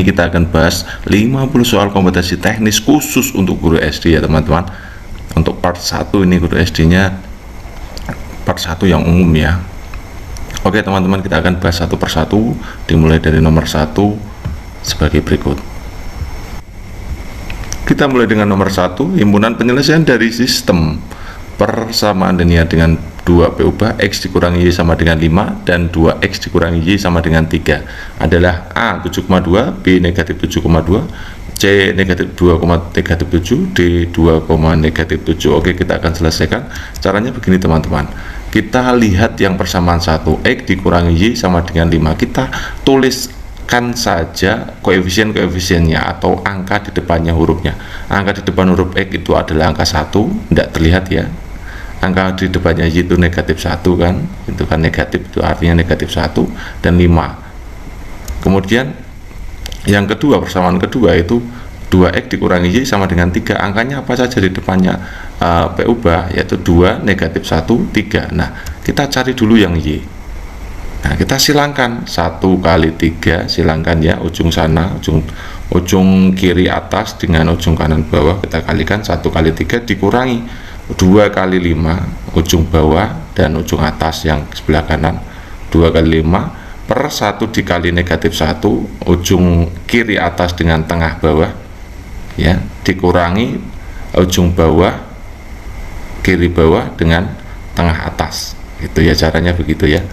kita akan bahas 50 soal kompetensi teknis khusus untuk guru SD ya teman-teman. Untuk part 1 ini guru SD nya part 1 yang umum ya. Oke teman-teman, kita akan bahas satu persatu, dimulai dari nomor 1 sebagai berikut. Kita mulai dengan nomor 1, himpunan penyelesaian dari sistem persamaan linear dengan 2 P ubah X dikurangi Y sama dengan 5 dan 2X dikurangi Y sama dengan 3 adalah A 7,2, B negatif 7,2, C negatif 2,7, D 2,7. Oke, kita akan selesaikan. Caranya begini teman-teman, kita lihat yang persamaan 1, X dikurangi Y sama dengan 5, kita tuliskan saja koefisien-koefisiennya atau angka di depannya hurufnya. Angka di depan huruf X itu adalah angka 1, tidak terlihat ya. Angka di depannya Y itu negatif 1 kan, itu kan negatif, itu artinya negatif 1 dan 5. Kemudian yang kedua, persamaan kedua itu 2X dikurangi Y sama dengan 3, angkanya apa saja di depannya P ubah, yaitu 2, negatif 1, 3. Nah, kita cari dulu yang Y. Nah, kita silangkan 1 kali 3, silangkan ya, ujung sana, ujung kiri atas dengan ujung kanan bawah, kita kalikan 1 kali 3 dikurangi 2 kali 5 ujung bawah dan ujung atas yang sebelah kanan, 2 kali 5 per 1 dikali negatif 1 ujung kiri atas dengan tengah bawah ya, dikurangi ujung bawah kiri bawah dengan tengah atas, itu ya, caranya begitu ya.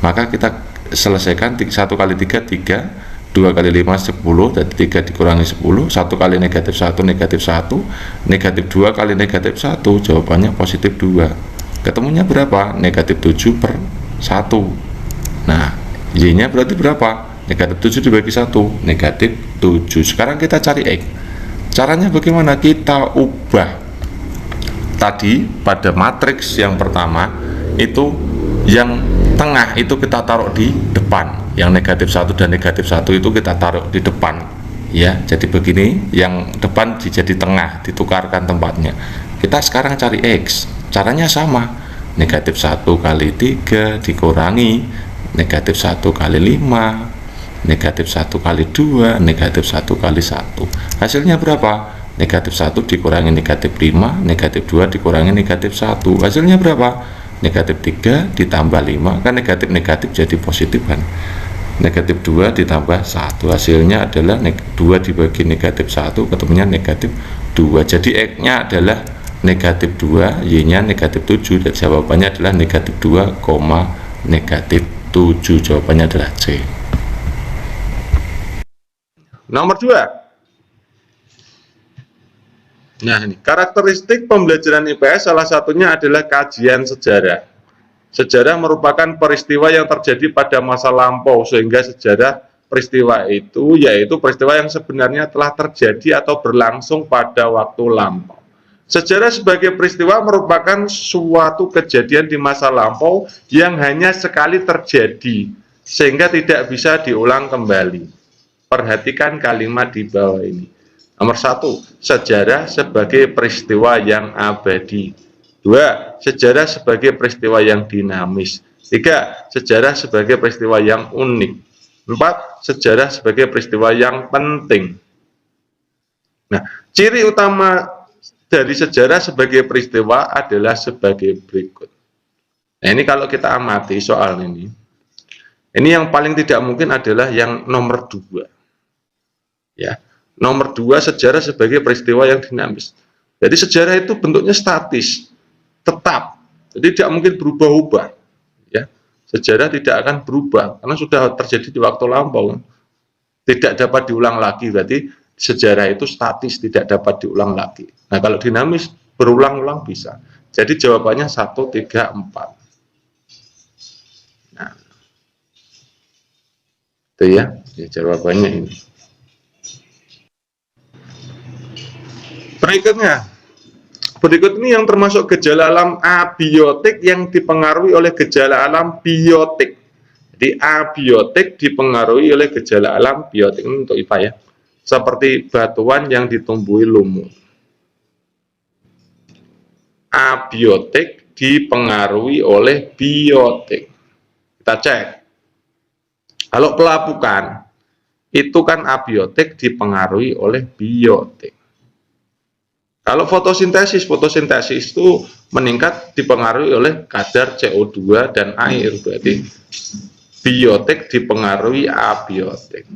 Maka kita selesaikan 1 kali 3 3, 2 kali 5 10, dan 3 dikurangi 10, 1 kali negatif 1 negatif 1, negatif 2 kali negatif 1, jawabannya positif 2. Ketemunya berapa? Negatif 7 per 1. Nah, Y nya berarti berapa? Negatif 7 dibagi 1, negatif 7. Sekarang kita cari X. Caranya bagaimana? Kita ubah tadi pada matriks yang pertama itu, yang tengah itu kita taruh di depan, yang negatif 1 dan negatif 1 itu kita taruh di depan ya. Jadi begini, yang depan jadi tengah, ditukarkan tempatnya. Kita sekarang cari X. Caranya sama, negatif 1 kali 3 dikurangi negatif 1 kali 5, negatif 1 kali 2, negatif 1 kali 1. Hasilnya berapa? Negatif 1 dikurangi negatif 5, negatif 2 dikurangi negatif 1. Hasilnya berapa? Negatif 3 ditambah 5, kan negatif-negatif jadi positif kan. Negatif 2 ditambah 1, hasilnya adalah 2 dibagi negatif 1, ketemunya negatif 2. Jadi X nya adalah negatif 2, Y nya negatif 7, dan jawabannya adalah negatif 2, negatif 7. Jawabannya adalah C. Nomor 2. Nah, ini karakteristik pembelajaran IPS salah satunya adalah kajian sejarah. Sejarah merupakan peristiwa yang terjadi pada masa lampau, sehingga sejarah peristiwa itu yaitu peristiwa yang sebenarnya telah terjadi atau berlangsung pada waktu lampau. Sejarah sebagai peristiwa merupakan suatu kejadian di masa lampau yang hanya sekali terjadi, sehingga tidak bisa diulang kembali. Perhatikan kalimat di bawah ini. Nomor 1, sejarah sebagai peristiwa yang abadi. 2, sejarah sebagai peristiwa yang dinamis. 3, sejarah sebagai peristiwa yang unik. 4, sejarah sebagai peristiwa yang penting. Nah, ciri utama dari sejarah sebagai peristiwa adalah sebagai berikut. Nah, ini kalau kita amati soal ini yang paling tidak mungkin adalah yang nomor 2. Ya. Nomor 2, sejarah sebagai peristiwa yang dinamis. Jadi sejarah itu bentuknya statis, tetap, jadi tidak mungkin berubah-ubah. Ya, sejarah tidak akan berubah karena sudah terjadi di waktu lampau, tidak dapat diulang lagi. Berarti sejarah itu statis, tidak dapat diulang lagi. Nah, kalau dinamis berulang-ulang bisa. Jadi jawabannya 1, 3, 4. Nah, itu ya jawabannya ini. Berikut ini yang termasuk gejala alam abiotik yang dipengaruhi oleh gejala alam biotik. Jadi abiotik dipengaruhi oleh gejala alam biotik, ini untuk IPA ya. Seperti batuan yang ditumbuhi lumut. Abiotik dipengaruhi oleh biotik. Kita cek. Kalau pelapukan itu kan abiotik dipengaruhi oleh biotik. Kalau fotosintesis itu meningkat dipengaruhi oleh kadar CO2 dan air, berarti biotik dipengaruhi abiotik.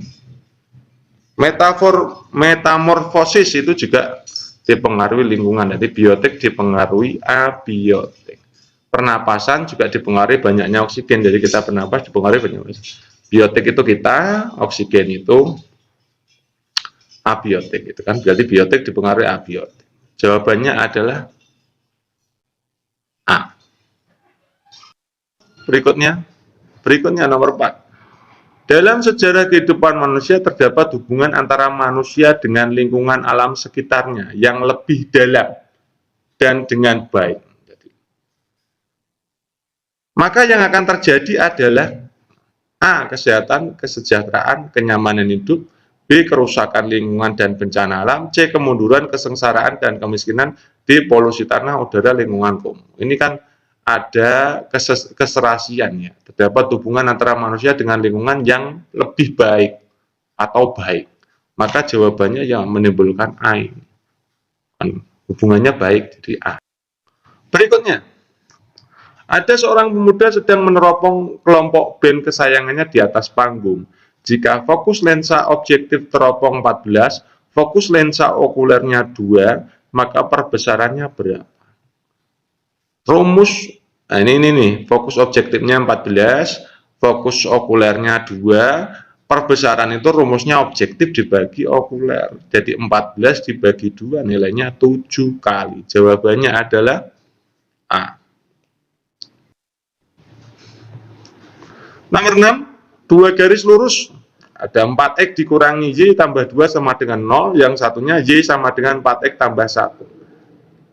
Metamorfosis itu juga dipengaruhi lingkungan, jadi biotik dipengaruhi abiotik. Pernapasan juga dipengaruhi banyaknya oksigen, jadi kita bernapas dipengaruhi banyak oksigen. Biotik itu kita, oksigen itu abiotik, itu kan berarti biotik dipengaruhi abiotik. Jawabannya adalah A. Berikutnya nomor 4. Dalam sejarah kehidupan manusia terdapat hubungan antara manusia dengan lingkungan alam sekitarnya yang lebih dalam dan dengan baik. Maka yang akan terjadi adalah A. Kesehatan, kesejahteraan, kenyamanan hidup. B. Kerusakan lingkungan dan bencana alam. C. Kemunduran, kesengsaraan, dan kemiskinan. D. Polusi tanah, udara, lingkungan kumuh. Ini kan ada keserasian ya. Terdapat hubungan antara manusia dengan lingkungan yang lebih baik atau baik. Maka jawabannya yang menimbulkan A. Hubungannya baik, jadi A. Berikutnya. Ada seorang pemuda sedang meneropong kelompok band kesayangannya di atas panggung. Jika fokus lensa objektif teropong 14, fokus lensa okulernya 2, maka perbesarannya berapa? Rumus, nah ini nih, fokus objektifnya 14, fokus okulernya 2, perbesaran itu rumusnya objektif dibagi okuler. Jadi 14 dibagi 2, nilainya 7 kali. Jawabannya adalah A. Nomor 6, 2 garis lurus. Ada 4X dikurangi Y tambah 2 sama dengan 0, yang satunya Y sama dengan 4X tambah 1.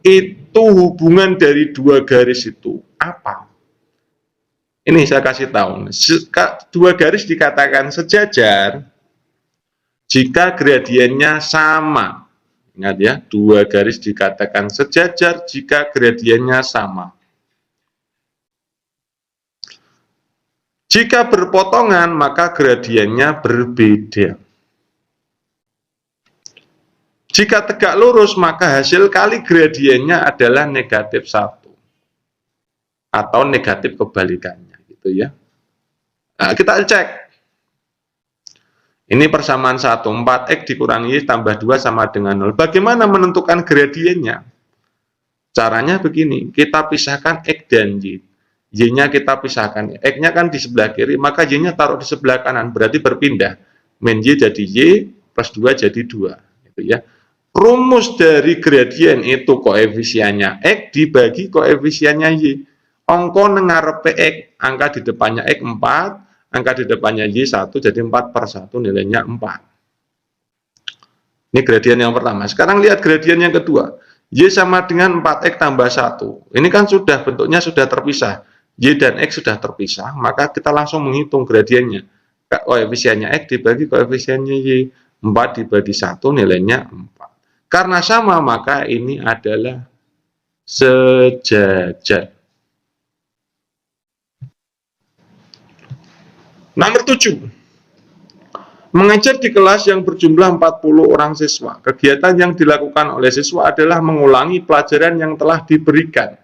Itu hubungan dari 2 garis itu apa? Ini saya kasih tahu. 2 garis dikatakan sejajar jika gradiennya sama. Ingat ya, 2 garis dikatakan sejajar jika gradiennya sama. Jika berpotongan, maka gradiennya berbeda. Jika tegak lurus, maka hasil kali gradiennya adalah negatif 1. Atau negatif kebalikannya, gitu ya. Nah, kita cek. Ini persamaan 1, 4X dikurangi Y tambah 2 sama dengan 0. Bagaimana menentukan gradiennya? Caranya begini, kita pisahkan X dan Y. Y-nya kita pisahkan, X-nya kan di sebelah kiri, maka Y-nya taruh di sebelah kanan, berarti berpindah. Min Y jadi Y, plus 2 jadi 2. Gitu ya. Rumus dari gradien itu koefisiennya X dibagi koefisiennya Y. Angka ngarepe X, angka di depannya X 4, angka di depannya Y 1, jadi 4/1, nilainya 4. Ini gradien yang pertama. Sekarang lihat gradien yang kedua. Y sama dengan 4X tambah 1. Ini kan sudah bentuknya sudah terpisah. Y dan X sudah terpisah, maka kita langsung menghitung gradiennya. Koefisiennya X dibagi koefisiennya Y. 4 dibagi 1, nilainya 4. Karena sama, maka ini adalah sejajar. Nomor 7. Mengajar di kelas yang berjumlah 40 orang siswa. Kegiatan yang dilakukan oleh siswa adalah mengulangi pelajaran yang telah diberikan.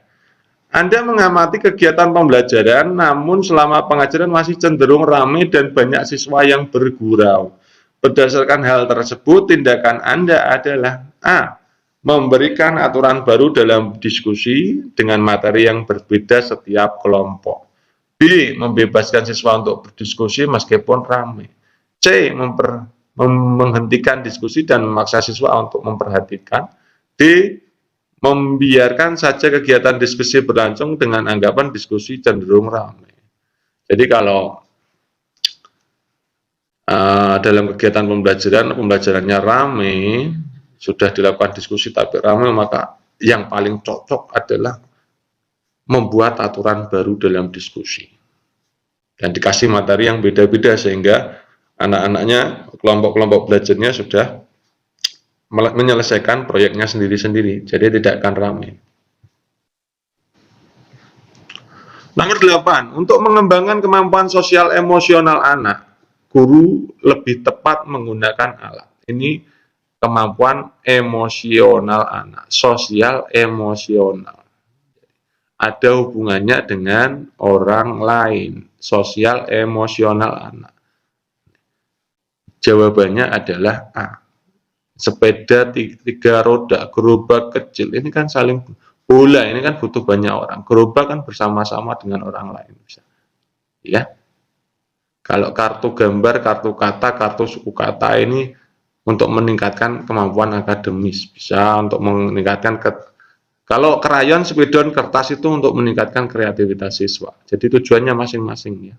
Anda mengamati kegiatan pembelajaran, namun selama pengajaran masih cenderung ramai dan banyak siswa yang bergurau. Berdasarkan hal tersebut, tindakan Anda adalah A. Memberikan aturan baru dalam diskusi dengan materi yang berbeda setiap kelompok. B. Membebaskan siswa untuk berdiskusi meskipun ramai. C. Menghentikan diskusi dan memaksa siswa untuk memperhatikan. D. Membiarkan saja kegiatan diskusi berlangsung dengan anggapan diskusi cenderung ramai. Jadi kalau dalam kegiatan pembelajarannya ramai, sudah dilakukan diskusi tapi ramai, maka yang paling cocok adalah membuat aturan baru dalam diskusi. Dan dikasih materi yang beda-beda sehingga anak-anaknya, kelompok-kelompok belajarnya sudah menyelesaikan proyeknya sendiri-sendiri, jadi tidak akan ramai. Nomor 8, untuk mengembangkan kemampuan sosial emosional anak, guru lebih tepat menggunakan alat. Ini kemampuan emosional anak, sosial emosional. Ada hubungannya dengan orang lain, sosial emosional anak. Jawabannya adalah A. Sepeda 3 roda, gerobak kecil, ini kan saling bola, ini kan butuh banyak orang. Gerobak kan bersama-sama dengan orang lain, bisa. Ya. Kalau kartu gambar, kartu kata, kartu suku kata ini untuk meningkatkan kemampuan akademis, bisa untuk meningkatkan kalau krayon, spidol, kertas itu untuk meningkatkan kreativitas siswa. Jadi tujuannya masing-masing ya.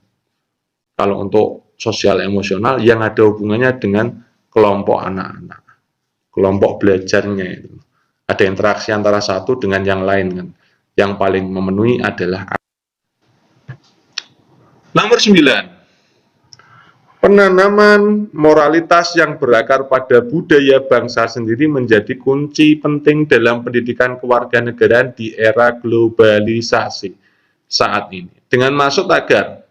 Kalau untuk sosial emosional yang ada hubungannya dengan kelompok anak-anak, kelompok belajarnya itu. Ada interaksi antara satu dengan yang lain kan. Yang paling memenuhi adalah nomor 9. Penanaman moralitas yang berakar pada budaya bangsa sendiri menjadi kunci penting dalam pendidikan kewarganegaraan di era globalisasi saat ini. Dengan maksud agar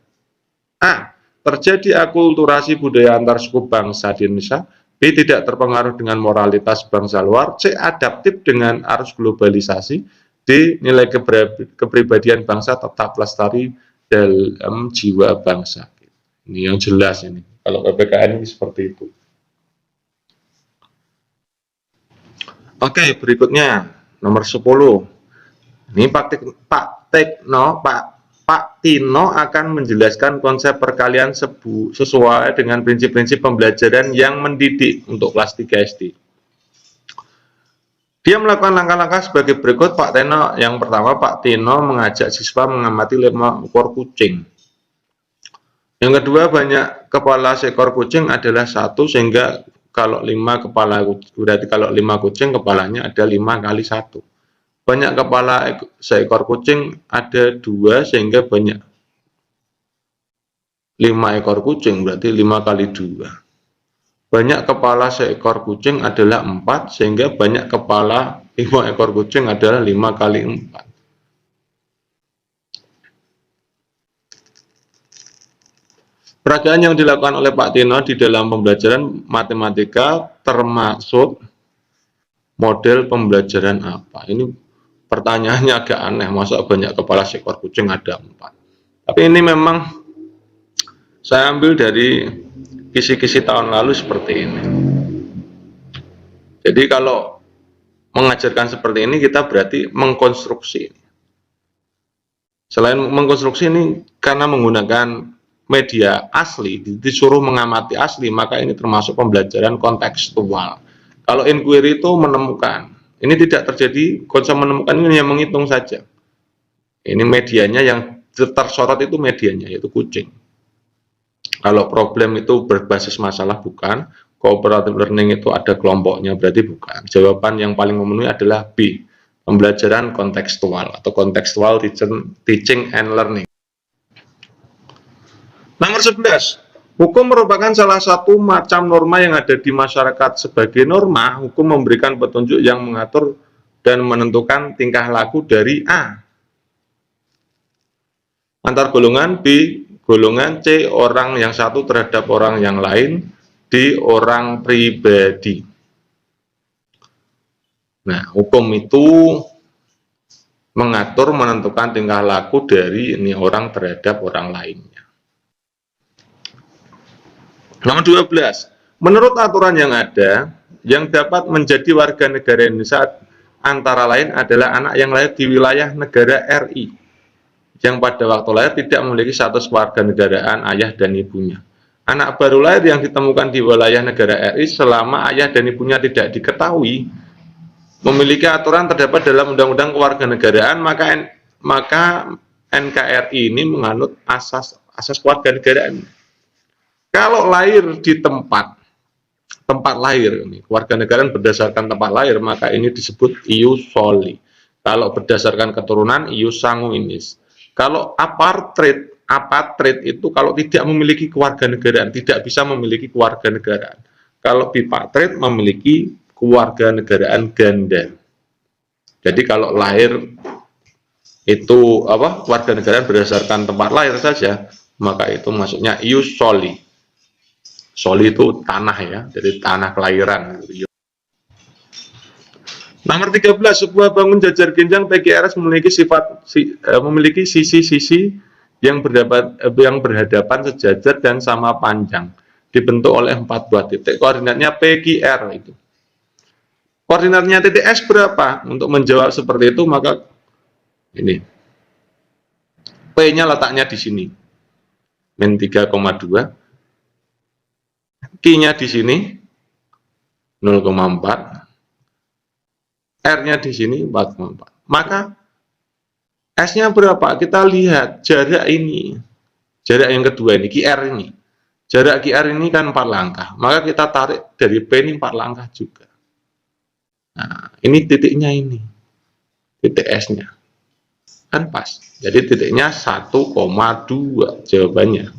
A. Terjadi akulturasi budaya antar suku bangsa di Indonesia, B. Tidak terpengaruh dengan moralitas bangsa luar, C. Adaptif dengan arus globalisasi, D. Nilai kepribadian bangsa tetap lestari dalam jiwa bangsa. Ini yang jelas ini. Kalau PPKN ini seperti itu. Oke, berikutnya nomor 10. Ini Pak Tino akan menjelaskan konsep perkalian sesuai dengan prinsip-prinsip pembelajaran yang mendidik untuk kelas 3 SD. Dia melakukan langkah-langkah sebagai berikut. Pak Tino mengajak siswa mengamati 5 ekor kucing. Yang kedua, banyak kepala seekor kucing adalah 1, sehingga kalau 5 kepala, berarti kalau 5 kucing kepalanya ada 5 kali 1. Banyak kepala seekor kucing ada 2, sehingga banyak 5 ekor kucing, berarti 5 kali 2. Banyak kepala seekor kucing adalah 4, sehingga banyak kepala 5 ekor kucing adalah 5 kali 4. Peragaan yang dilakukan oleh Pak Tino di dalam pembelajaran matematika termasuk model pembelajaran apa? Ini pertanyaannya agak aneh, masa banyak kepala seekor kucing ada 4. Tapi ini memang saya ambil dari kisi-kisi tahun lalu seperti ini. Jadi kalau mengajarkan seperti ini, kita berarti mengkonstruksi. Selain mengkonstruksi ini, karena menggunakan media asli, disuruh mengamati asli, maka ini termasuk pembelajaran kontekstual. Kalau inquiry itu menemukan, ini tidak terjadi konsep menemukan, ini yang menghitung saja. Ini medianya yang tersorot itu medianya, yaitu kucing. Kalau problem itu berbasis masalah bukan, cooperative learning itu ada kelompoknya, berarti bukan. Jawaban yang paling memenuhi adalah B, pembelajaran kontekstual atau contextual teaching and learning. Nomor 11, hukum merupakan salah satu macam norma yang ada di masyarakat. Sebagai norma, hukum memberikan petunjuk yang mengatur dan menentukan tingkah laku dari A antar golongan, B golongan, C orang yang satu terhadap orang yang lain, D orang pribadi. Nah, hukum itu mengatur, menentukan tingkah laku dari ini orang terhadap orang lainnya. Nomor 12, menurut aturan yang ada, yang dapat menjadi warga negara Indonesia antara lain adalah anak yang lahir di wilayah negara RI, yang pada waktu lahir tidak memiliki status kewarganegaraan ayah dan ibunya. Anak baru lahir yang ditemukan di wilayah negara RI selama ayah dan ibunya tidak diketahui, memiliki aturan terdapat dalam Undang-Undang Kewarganegaraan, maka NKRI ini menganut asas kewarganegaraan. Kalau lahir di tempat lahir ini, kewarganegaraan berdasarkan tempat lahir, maka ini disebut ius soli. Kalau berdasarkan keturunan, ius sanguinis. Kalau apatrid itu kalau tidak memiliki kewarganegaraan, tidak bisa memiliki kewarganegaraan. Kalau bipatrid memiliki kewarganegaraan ganda. Jadi kalau lahir itu kewarganegaraan berdasarkan tempat lahir saja, maka itu maksudnya ius soli. Soli itu tanah ya, jadi tanah kelahiran. Nomor 13, sebuah bangun jajar genjang PGRS memiliki sisi-sisi yang berhadapan sejajar dan sama panjang, dibentuk oleh 4 buah titik. Koordinatnya PQR itu. Koordinatnya titik S berapa? Untuk menjawab seperti itu maka ini. P-nya letaknya di sini. Min 3,2. Q-nya di sini 0,4. R-nya di sini 4,4. Maka S-nya berapa? Kita lihat jarak ini. Jarak yang kedua ini, QR ini. Jarak QR ini kan 4 langkah. Maka kita tarik dari P ini 4 langkah juga. Nah, ini titiknya ini. Titik S-nya. Kan pas. Jadi titiknya 1,2 jawabannya.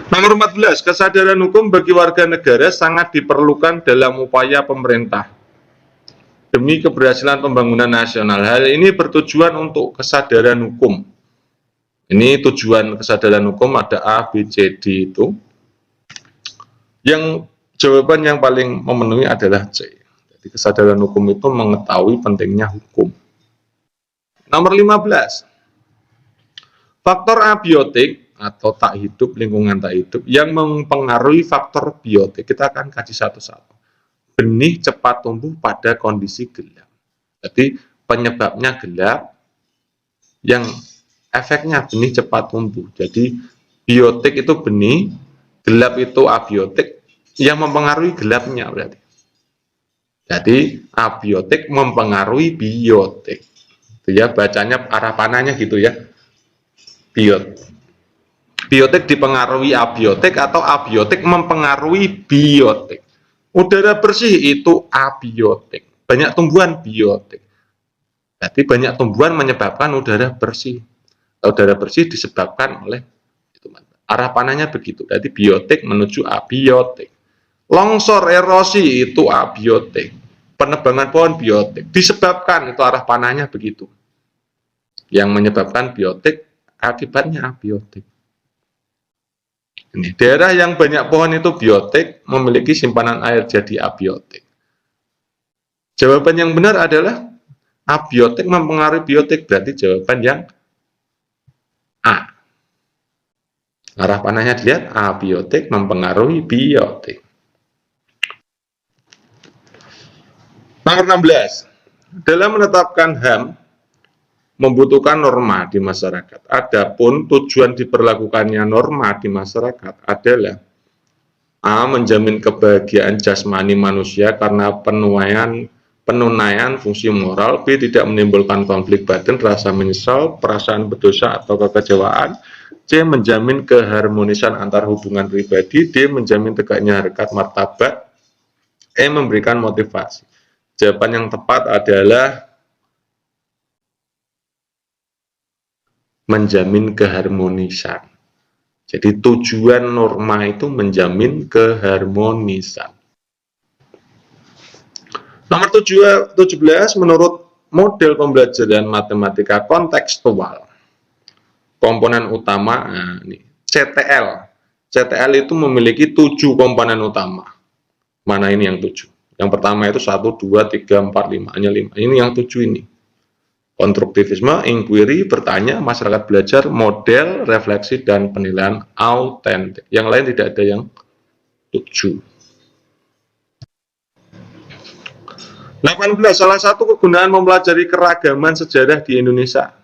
Nomor 14, kesadaran hukum bagi warga negara sangat diperlukan dalam upaya pemerintah demi keberhasilan pembangunan nasional. Hal ini bertujuan untuk kesadaran hukum. Ini tujuan kesadaran hukum ada A, B, C, D itu. Yang jawaban yang paling memenuhi adalah C. Jadi kesadaran hukum itu mengetahui pentingnya hukum. Nomor 15, faktor abiotik atau tak hidup, lingkungan tak hidup yang mempengaruhi faktor biotik. Kita akan kaji satu-satu. Benih cepat tumbuh pada kondisi gelap. Jadi penyebabnya gelap, yang efeknya benih cepat tumbuh. Jadi biotik itu benih, gelap itu abiotik, yang mempengaruhi gelapnya berarti. Jadi abiotik mempengaruhi biotik. Itu ya, bacanya arah panahnya gitu ya. Biotik dipengaruhi abiotik atau abiotik mempengaruhi biotik. Udara bersih itu abiotik. Banyak tumbuhan biotik. Jadi banyak tumbuhan menyebabkan udara bersih. Udara bersih disebabkan oleh itu. Arah panahnya begitu. Jadi biotik menuju abiotik. Longsor erosi itu abiotik. Penebangan pohon biotik. Disebabkan itu arah panahnya begitu. Yang menyebabkan biotik akibatnya abiotik. Ini, daerah yang banyak pohon itu biotik, memiliki simpanan air jadi abiotik. Jawaban yang benar adalah abiotik mempengaruhi biotik, berarti jawaban yang A. Arah panahnya dilihat, abiotik mempengaruhi biotik. Nomor 16. Dalam menetapkan HAM, membutuhkan norma di masyarakat. Adapun tujuan diberlakukannya norma di masyarakat adalah A. Menjamin kebahagiaan jasmani manusia karena penunaian fungsi moral. B. Tidak menimbulkan konflik batin, rasa menyesal, perasaan berdosa atau kekecewaan. C. Menjamin keharmonisan antar hubungan pribadi. D. Menjamin tegaknya harkat martabat. E. Memberikan motivasi. Jawaban yang tepat adalah menjamin keharmonisan. Jadi tujuan norma itu menjamin keharmonisan. Nomor 17, menurut model pembelajaran matematika kontekstual, komponen utama ini CTL. CTL itu memiliki 7 komponen utama. Mana ini yang 7? Yang pertama itu 1, 2, 3, 4, 5. Hanya 5. Ini yang 7 ini. Konstruktivisme, inquiry, bertanya, masyarakat belajar, model, refleksi, dan penilaian autentik. Yang lain tidak ada yang 7. 18. Salah satu kegunaan mempelajari keragaman sejarah di Indonesia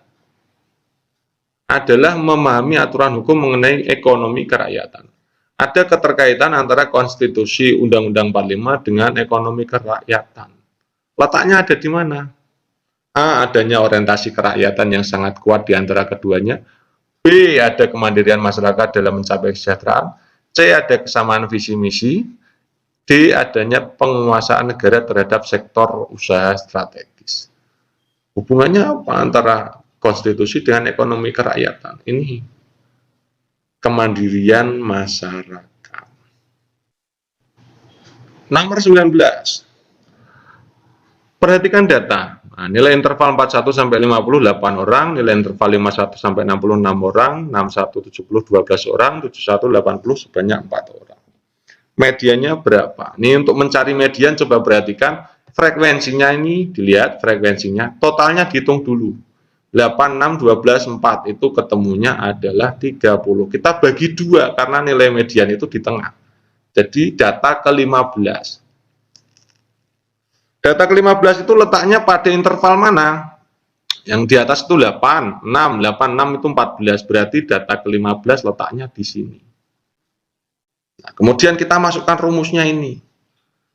adalah memahami aturan hukum mengenai ekonomi kerakyatan. Ada keterkaitan antara konstitusi Undang-Undang 45 dengan ekonomi kerakyatan. Letaknya ada di mana? A. Adanya orientasi kerakyatan yang sangat kuat di antara keduanya. B. Ada kemandirian masyarakat dalam mencapai kesejahteraan. C. Ada kesamaan visi misi. D. Adanya penguasaan negara terhadap sektor usaha strategis. Hubungannya apa antara konstitusi dengan ekonomi kerakyatan? Ini kemandirian masyarakat. Nomor 19. Perhatikan data. Nah, nilai interval 41 sampai 50 8 orang, nilai interval 51 sampai 66 orang, 61 70 12 orang, 71 80 sebanyak 4 orang. Mediannya berapa? Ini untuk mencari median coba perhatikan frekuensinya, ini dilihat frekuensinya, totalnya dihitung dulu. 8, 6, 12, 4 itu ketemunya adalah 30. Kita bagi 2 karena nilai median itu di tengah. Jadi data ke-15. Data ke-15 itu letaknya pada interval mana? Yang di atas itu 8, 6, 8, 6 itu 14. Berarti data ke-15 letaknya di sini. Nah, kemudian kita masukkan rumusnya ini.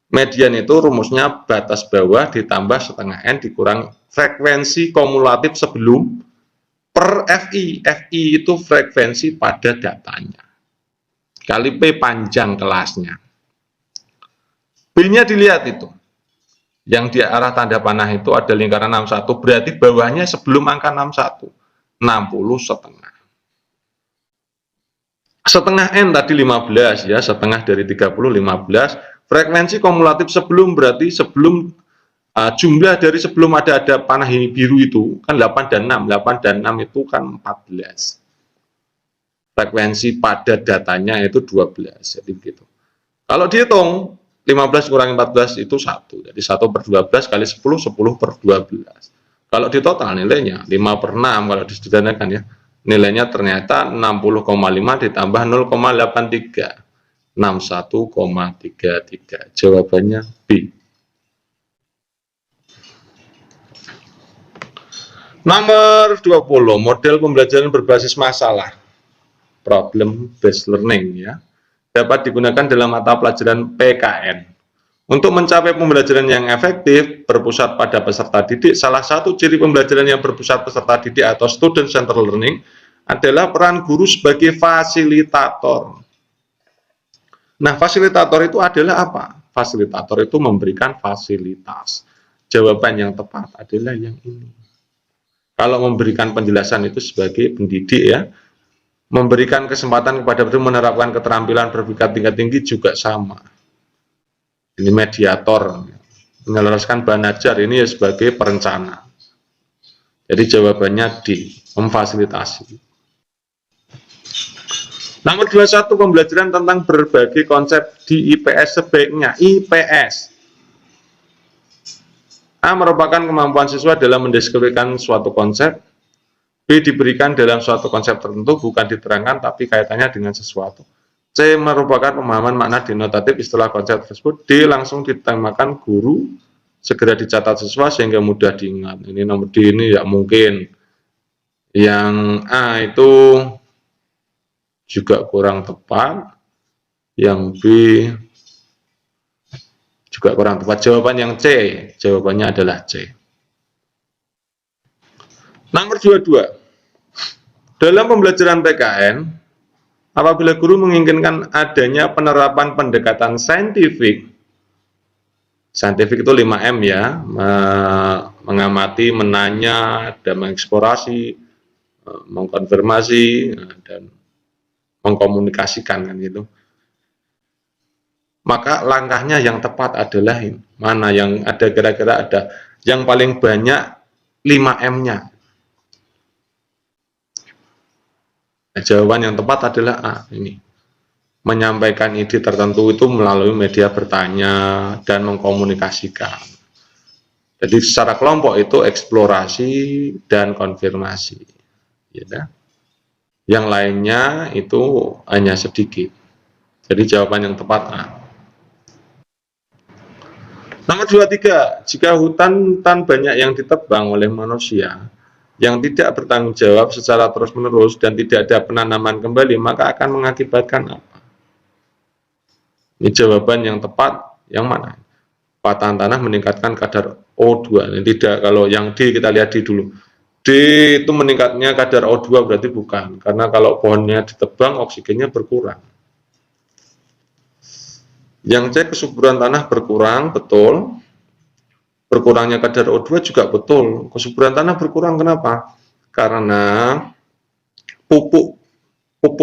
Median itu rumusnya batas bawah ditambah setengah N dikurang frekuensi kumulatif sebelum per FI. FI itu frekuensi pada datanya. Kali P panjang kelasnya. B-nya dilihat itu. Yang di arah tanda panah itu ada lingkaran 61, berarti bawahnya sebelum angka 61. 60 setengah. Setengah N tadi 15 ya, setengah dari 30 15. Frekuensi kumulatif sebelum berarti sebelum jumlah dari sebelum ada panah ini biru itu kan 8 dan 6. 8 dan 6 itu kan 14. Frekuensi pada datanya itu 12. Jadi begitu. Kalau dihitung 15 kurangi 14 itu 1. Jadi 1 per 12 kali 10, 10 per 12. Kalau di total nilainya 5 per 6 kalau disederhanakan ya. Nilainya ternyata 60,5 ditambah 0,83. 61,33. Jawabannya B. Nomor 20, model pembelajaran berbasis masalah. Problem based learning ya. Dapat digunakan dalam mata pelajaran PKN. Untuk mencapai pembelajaran yang efektif, berpusat pada peserta didik, salah satu ciri pembelajaran yang berpusat peserta didik atau student centered learning adalah peran guru sebagai fasilitator. Nah, fasilitator itu adalah apa? Fasilitator itu memberikan fasilitas. Jawaban yang tepat adalah yang ini. Kalau memberikan penjelasan itu sebagai pendidik ya, memberikan kesempatan kepada guru menerapkan keterampilan berpikir tingkat tinggi juga sama. Ini mediator, menyelaraskan bahan ajar ini ya sebagai perencana. Jadi jawabannya D, memfasilitasi. Nomor 21, pembelajaran tentang berbagai konsep di IPS sebaiknya. IPS. A. Merupakan kemampuan siswa dalam mendeskripsikan suatu konsep. B. Diberikan dalam suatu konsep tertentu, bukan diterangkan, tapi kaitannya dengan sesuatu. C. Merupakan pemahaman makna denotatif istilah konsep tersebut. D. Langsung ditemakan guru, segera dicatat siswa sehingga mudah diingat. Ini nomor D ini ya mungkin. Yang A itu juga kurang tepat. Yang B juga kurang tepat. Jawaban yang C. Jawabannya adalah C. Nomor 22. Dalam pembelajaran PKN, apabila guru menginginkan adanya penerapan pendekatan saintifik itu 5M ya, mengamati, menanya, dan mengeksplorasi, mengkonfirmasi, dan mengkomunikasikan kan gitu. Maka langkahnya yang tepat adalah ini. Mana yang ada kira-kira ada yang paling banyak 5M-nya. Nah, jawaban yang tepat adalah A, ini. Menyampaikan ide tertentu itu melalui media bertanya dan mengkomunikasikan. Jadi secara kelompok itu eksplorasi dan konfirmasi. Ya. Yang lainnya itu hanya sedikit. Jadi jawaban yang tepat A. Nomor 23, jika hutan banyak yang ditebang oleh manusia yang tidak bertanggung jawab secara terus-menerus dan tidak ada penanaman kembali, maka akan mengakibatkan apa? Ini jawaban yang tepat yang mana? Patahan tanah meningkatkan kadar O2. Ini tidak, kalau yang D kita lihat D dulu. D itu meningkatnya kadar O2 berarti bukan, karena kalau pohonnya ditebang oksigennya berkurang. Yang C, kesuburan tanah berkurang, betul. Berkurangnya kadar O2 juga betul. Kesuburan tanah berkurang kenapa? Karena pupuk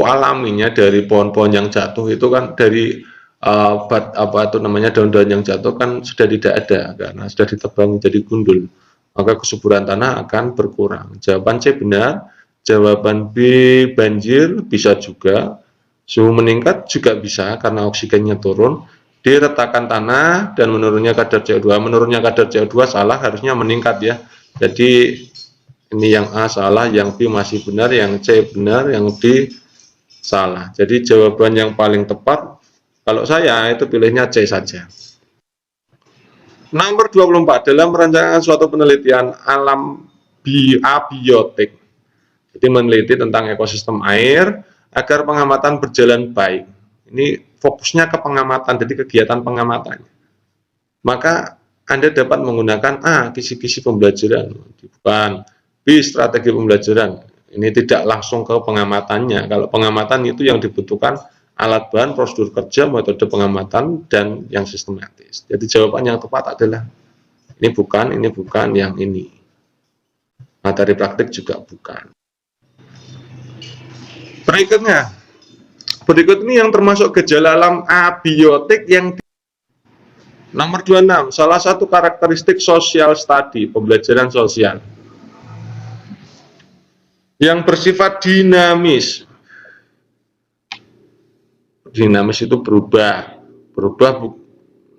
alaminya dari pohon-pohon yang jatuh itu kan dari daun-daun yang jatuh kan sudah tidak ada karena sudah ditebang jadi gundul. maka kesuburan tanah akan berkurang. Jawaban C benar. Jawaban B banjir bisa juga. Suhu meningkat juga bisa karena oksigennya turun. D retakan tanah dan menurunnya kadar CO2. Menurunnya kadar CO2 salah, harusnya meningkat ya. Jadi ini yang A salah, yang B masih benar, yang C benar, yang D salah. Jadi jawaban yang paling tepat kalau saya itu pilihnya C saja. Nomor 24, dalam merencanakan suatu penelitian alam abiotik, jadi meneliti tentang ekosistem air agar pengamatan berjalan baik. Ini fokusnya ke pengamatan, jadi kegiatan pengamatan. Maka Anda dapat menggunakan A, kisi-kisi pembelajaran, bukan B, strategi pembelajaran. Ini tidak langsung ke pengamatannya. Kalau pengamatan itu yang dibutuhkan alat bahan, prosedur kerja, metode pengamatan, dan yang sistematis. Jadi jawaban yang tepat adalah ini bukan, yang ini. Materi praktik juga bukan. Berikut ini yang termasuk gejala alam abiotik yang nomor 26, salah satu karakteristik social study, pembelajaran sosial, yang bersifat dinamis. Dinamis itu berubah.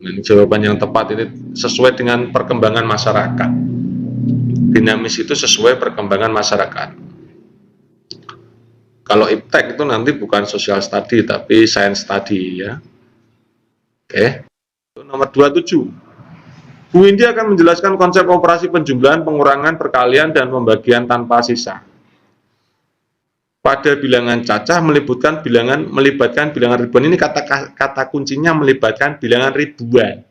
Ini jawaban yang tepat, ini sesuai dengan perkembangan masyarakat. Dinamis itu sesuai perkembangan masyarakat. Kalau iptek itu nanti bukan social study tapi science study ya. Oke. Nomor 27. Bu Indi akan menjelaskan konsep operasi penjumlahan, pengurangan, perkalian, dan pembagian tanpa sisa. Pada bilangan cacah melibatkan bilangan ribuan. Ini kata kuncinya melibatkan bilangan ribuan.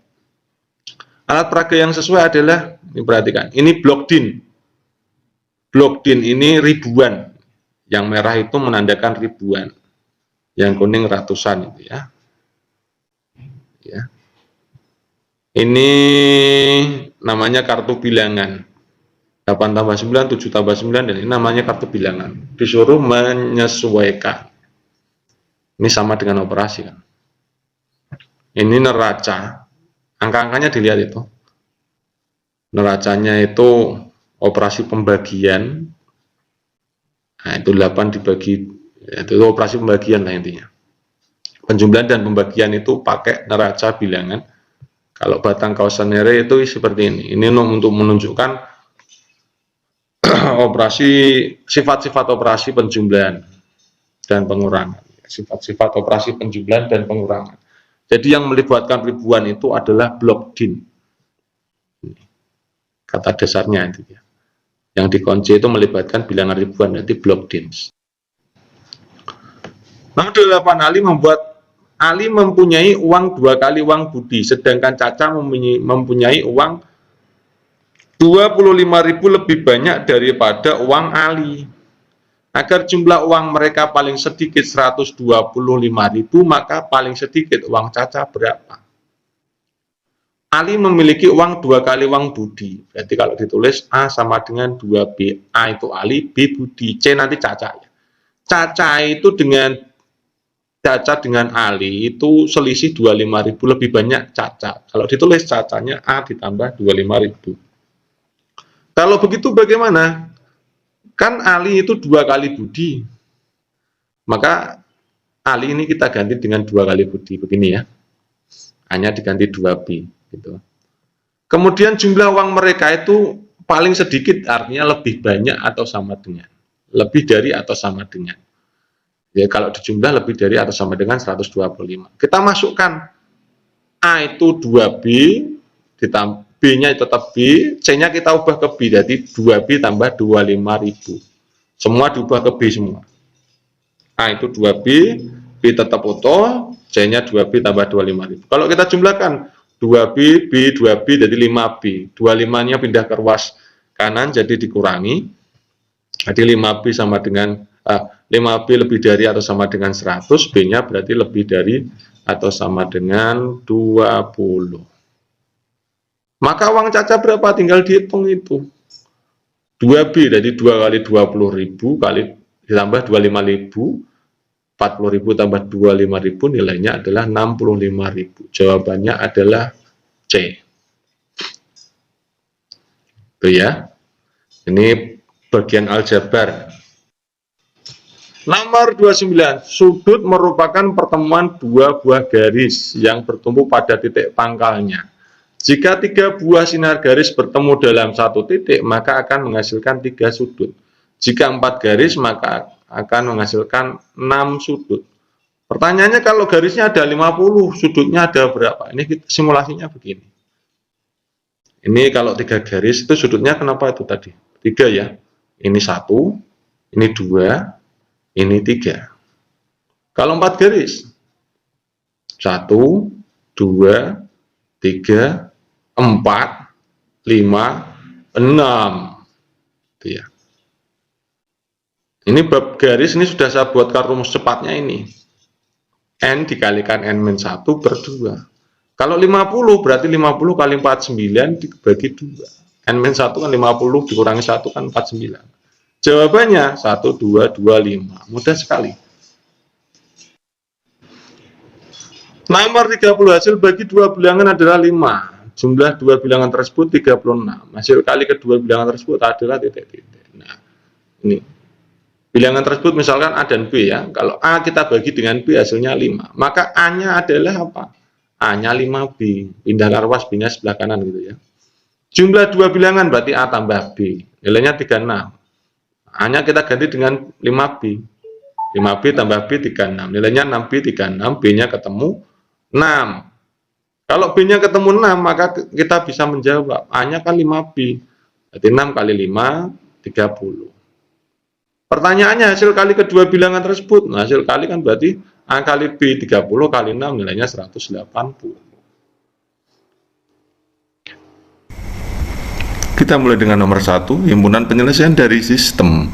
Alat peraga yang sesuai adalah, ini perhatikan, ini blok DIN. Blok DIN ini ribuan. Yang merah itu menandakan ribuan. Yang kuning ratusan itu ya. Ini namanya kartu bilangan. 8 tambah 9, 7 tambah 9, dan ini namanya kartu bilangan. Disuruh menyesuaikan. Ini sama dengan operasi kan. Ini neraca. Angka-angkanya dilihat itu. Neracanya itu operasi pembagian. Nah, itu 8 dibagi, itu operasi pembagian lah intinya. Penjumlahan dan pembagian itu pakai neraca bilangan. Kalau batang kausanere itu seperti ini. Ini untuk menunjukkan sifat-sifat operasi penjumlahan dan pengurangan. Sifat-sifat operasi penjumlahan dan pengurangan. Jadi yang melibatkan ribuan itu adalah blok DIN. Kata dasarnya itu ya. Yang dikunci itu melibatkan bilangan ribuan, nanti blok DIN. Nomor 8, Ali mempunyai uang 2 kali uang Budi, sedangkan Caca mempunyai uang 25.000 lebih banyak daripada uang Ali. Agar jumlah uang mereka paling sedikit 125.000, maka paling sedikit uang Caca berapa? Ali memiliki uang 2 kali uang Budi. Berarti kalau ditulis A sama dengan 2B. A itu Ali, B Budi, C nanti Caca. Caca itu dengan Ali itu selisih 25.000 lebih banyak Caca. Kalau ditulis Cacanya A ditambah 25.000. Kalau begitu bagaimana? Kan Ali itu 2 kali Budi. Maka Ali ini kita ganti dengan 2 kali Budi. Begini ya. Hanya diganti 2B. Gitu. Kemudian jumlah uang mereka itu paling sedikit, artinya lebih banyak atau sama dengan. Lebih dari atau sama dengan. Ya, kalau dijumlah lebih dari atau sama dengan 125. Kita masukkan A itu 2B, ditambah B-nya tetap B, C-nya kita ubah ke B, jadi 2B tambah 25.000. Semua diubah ke B semua. A itu 2B, B tetap utuh, C-nya 2B tambah 25.000. Kalau kita jumlahkan 2B, B, 2B, jadi 5B. 25-nya pindah ke ruas kanan, jadi dikurangi. Jadi 5B sama dengan 5B lebih dari atau sama dengan 100, B-nya berarti lebih dari atau sama dengan 20. Maka uang Caca berapa? Tinggal dihitung itu. 2B, jadi 2 kali 20.000 kali ditambah 25.000, 40.000 tambah 25.000, nilainya adalah 65.000. Jawabannya adalah C. Itu ya. Ini bagian aljabar. Nomor 29, sudut merupakan pertemuan dua buah garis yang bertumpu pada titik pangkalnya. Jika 3 buah sinar garis bertemu dalam satu titik, maka akan menghasilkan 3 sudut. Jika 4 garis, maka akan menghasilkan 6 sudut. Pertanyaannya, kalau garisnya ada 50, sudutnya ada berapa? Ini simulasinya begini. Ini kalau 3 garis, itu sudutnya kenapa itu tadi? 3 ya. Ini 1, ini 2, ini 3. Kalau 4 garis, 1, 2, 3, 4, 5, 6. Itu ya. Ini bab garis ini sudah saya buatkan rumus cepatnya ini. N dikalikan N-1 per 2. Kalau 50 berarti 50 kali 49 dibagi 2. N-1 kan 50 dikurangi 1 kan 49. Jawabannya 1, 2, 2, 5. Mudah sekali. Nomor 30, hasil bagi dua bilangan adalah 5. Jumlah dua bilangan tersebut 36. Hasil kali kedua bilangan tersebut adalah titik-titik. Nah, ini. Bilangan tersebut misalkan A dan B ya. Kalau A kita bagi dengan B hasilnya 5. Maka A-nya adalah apa? A-nya 5B. Pindahkan ruas B-nya sebelah kanan gitu ya. Jumlah dua bilangan berarti A tambah B. Nilainya 36. A-nya kita ganti dengan 5B. 5B tambah B 36. Nilainya 6B 36. B-nya ketemu 6. Kalau B-nya ketemu 6, maka kita bisa menjawab. A-nya kan 5B. Berarti 6 kali 5, 30. Pertanyaannya, hasil kali kedua bilangan tersebut. Nah, hasil kali kan berarti A kali B 30 kali 6 nilainya 180. Kita mulai dengan nomor 1, himpunan penyelesaian dari sistem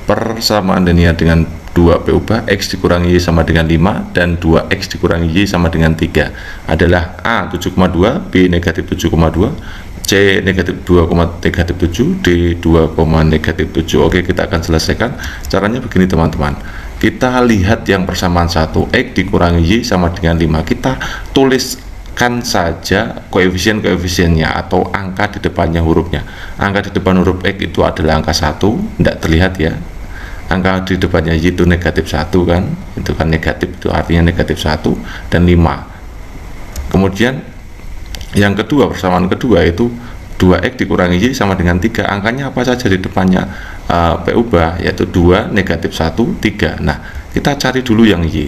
persamaan linear dengan 2 P ubah X dikurangi Y sama dengan 5 dan 2X dikurangi Y sama dengan 3 adalah A 7,2, B negatif 7,2, C negatif 2,7, D 2,7. Oke, kita akan selesaikan. Caranya begini teman-teman. Kita lihat yang persamaan 1, X dikurangi Y sama dengan 5. Kita tuliskan saja koefisien-koefisiennya atau angka di depannya hurufnya. Angka di depan huruf X itu adalah angka 1, tidak terlihat ya. Angka di depannya Y itu negatif 1 kan. Itu kan negatif, itu artinya negatif 1 dan 5. Kemudian yang kedua, persamaan kedua itu 2X dikurangi Y sama dengan 3. Angkanya apa saja di depannya P ubah, yaitu 2, negatif 1, 3. Nah, kita cari dulu yang Y.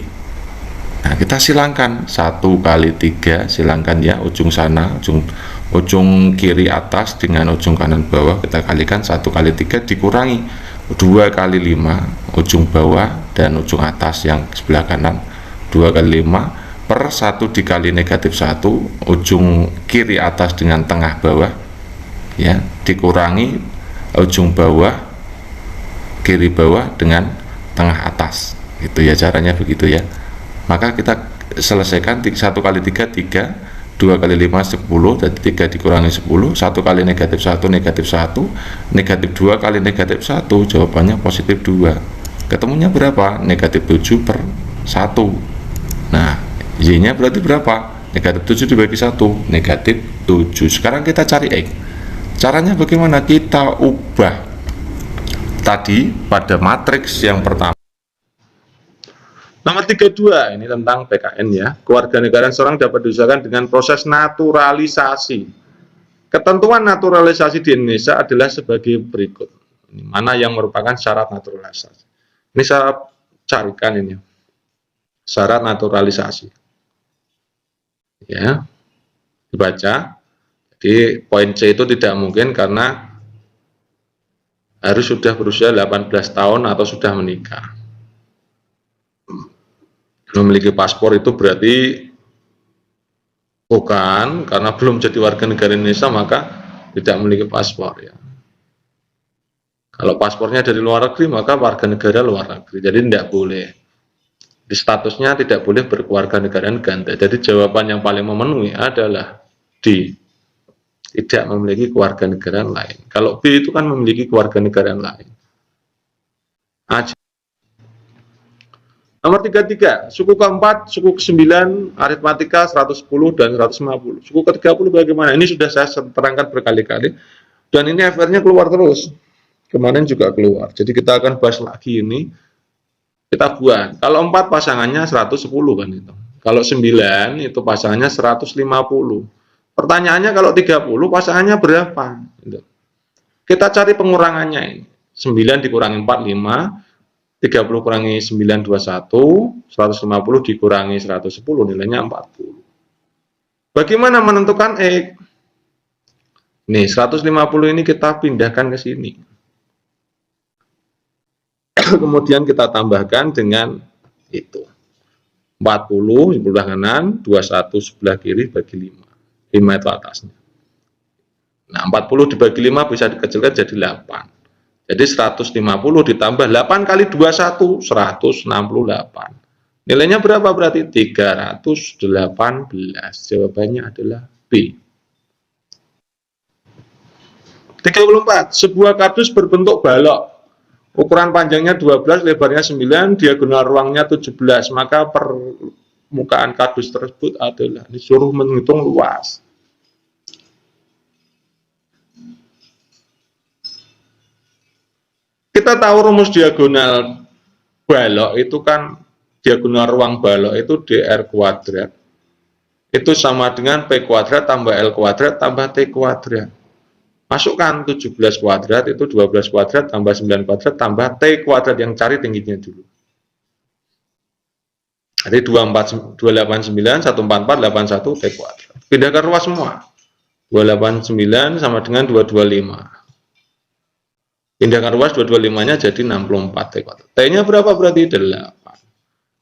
Nah, kita silangkan 1 kali 3, silangkan ya, ujung sana, ujung kiri atas dengan ujung kanan bawah, kita kalikan 1 kali 3 dikurangi 2 kali 5, ujung bawah dan ujung atas yang sebelah kanan, 2 kali 5 per 1 dikali negatif 1 ujung kiri atas dengan tengah bawah ya, dikurangi ujung bawah kiri bawah dengan tengah atas. Itu ya caranya begitu ya. Maka kita selesaikan 1 kali 3 3, 2 kali 5 10, dan 3 dikurangi 10, 1 kali negatif 1 negatif 1, negatif 2 kali negatif 1, jawabannya positif 2. Ketemunya berapa? Negatif 7 per 1. Nah, Y-nya berarti berapa? Negatif 7 dibagi 1, negatif 7. Sekarang kita cari X. Caranya bagaimana? Kita ubah tadi pada matriks yang pertama. Nomor 32, ini tentang PKN ya. Kewarganegaraan seorang dapat diusahakan dengan proses naturalisasi. Ketentuan naturalisasi di Indonesia adalah sebagai berikut. Ini mana yang merupakan syarat naturalisasi? Ini saya carikan ini. Syarat naturalisasi. Ya, dibaca. Jadi poin C itu tidak mungkin karena harus sudah berusia 18 tahun atau sudah menikah. Memiliki paspor itu berarti bukan, karena belum jadi warga negara Indonesia maka tidak memiliki paspor ya. Kalau paspornya dari luar negeri maka warga negara luar negeri, jadi tidak boleh. Di statusnya tidak boleh berkewarganegaraan ganda. Jadi jawaban yang paling memenuhi adalah D, tidak memiliki kewarganegaraan lain. Kalau B itu kan memiliki kewarganegaraan lain. A. Nomor 33, suku keempat, suku ke-9, aritmatika 110 dan 150. Suku ke-30 bagaimana? Ini sudah saya terangkan berkali-kali. Dan ini FR-nya keluar terus. Kemarin juga keluar. Jadi kita akan bahas lagi ini. Kita buat. Kalau 4 pasangannya 110 kan itu. Kalau 9 itu pasangannya 150. Pertanyaannya kalau 30 pasangannya berapa? Kita cari pengurangannya ini. 9 dikurangi 45, 30 kurangi 9, 21, 150 dikurangi 110, nilainya 40. Bagaimana menentukan X? Nih, 150 ini kita pindahkan ke sini. Kemudian kita tambahkan dengan itu. 40 sebelah kanan, 21 sebelah kiri bagi 5. 5 itu atasnya. Nah, 40 dibagi 5 bisa dikecilkan jadi 8. Jadi 150 ditambah 8 kali 21, 168. Nilainya berapa berarti? 318. Jawabannya adalah B. 34. Sebuah kardus berbentuk balok. Ukuran panjangnya 12, lebarnya 9, diagonal ruangnya 17. Maka permukaan kardus tersebut adalah disuruh menghitung luas. Kita tahu rumus diagonal balok itu kan, diagonal ruang balok itu dr kuadrat. Itu sama dengan P kuadrat tambah L kuadrat tambah T kuadrat. Masukkan 17 kuadrat itu 12 kuadrat tambah 9 kuadrat tambah T kuadrat, yang cari tingginya dulu. Jadi 289, 144, 81 T kuadrat. Pindahkan ruas semua. 289 sama dengan 225. Pindahkan ruas 225-nya jadi 64 T kuadrat. T-nya berapa berarti? 8.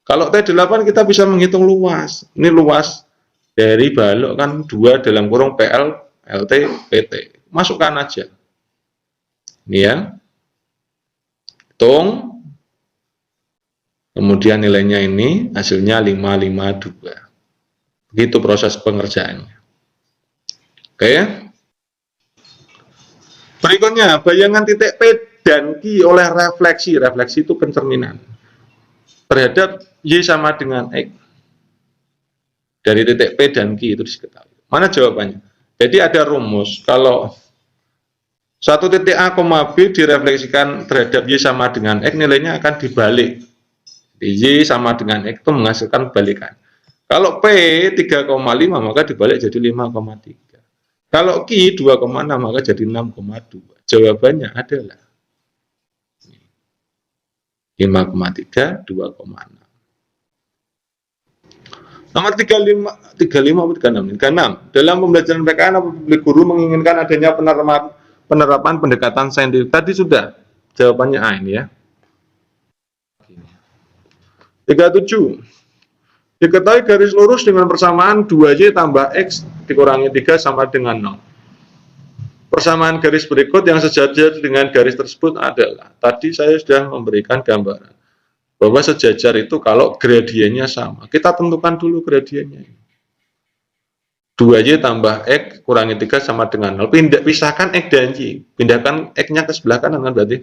Kalau T8 kita bisa menghitung luas. Ini luas dari balok kan 2 dalam kurung PL, LT, PT. Masukkan aja. Ini ya. Hitung. Kemudian nilainya ini hasilnya 552. Begitu proses pengerjaannya. Oke. Berikutnya, bayangan titik P dan Q oleh refleksi. Refleksi itu pencerminan terhadap Y sama dengan X. Dari titik P dan Q itu diketahui. Mana jawabannya? Jadi ada rumus, kalau satu titik A, B direfleksikan terhadap Y sama dengan X, nilainya akan dibalik. Y sama dengan X itu menghasilkan balikan. Kalau P 3,5 maka dibalik jadi 5,3. Kalau Q 2,6 maka jadi 6,2. Jawabannya adalah 5,3, 2,6. Nomor 35, 36. Dalam pembelajaran PKN, apabila guru menginginkan adanya penerapan pendekatan saintifik. Tadi sudah, jawabannya A ini ya. 37. Diketahui garis lurus dengan persamaan 2Y tambah X dikurangi 3 sama dengan 0. Persamaan garis berikut yang sejajar dengan garis tersebut adalah, tadi saya sudah memberikan gambaran bahwa sejajar itu kalau gradiennya sama. Kita tentukan dulu gradiennya. 2Y tambah X kurangi 3 sama dengan 0. Pisahkan X dan Y. Pindahkan X-nya ke sebelah kanan kan berarti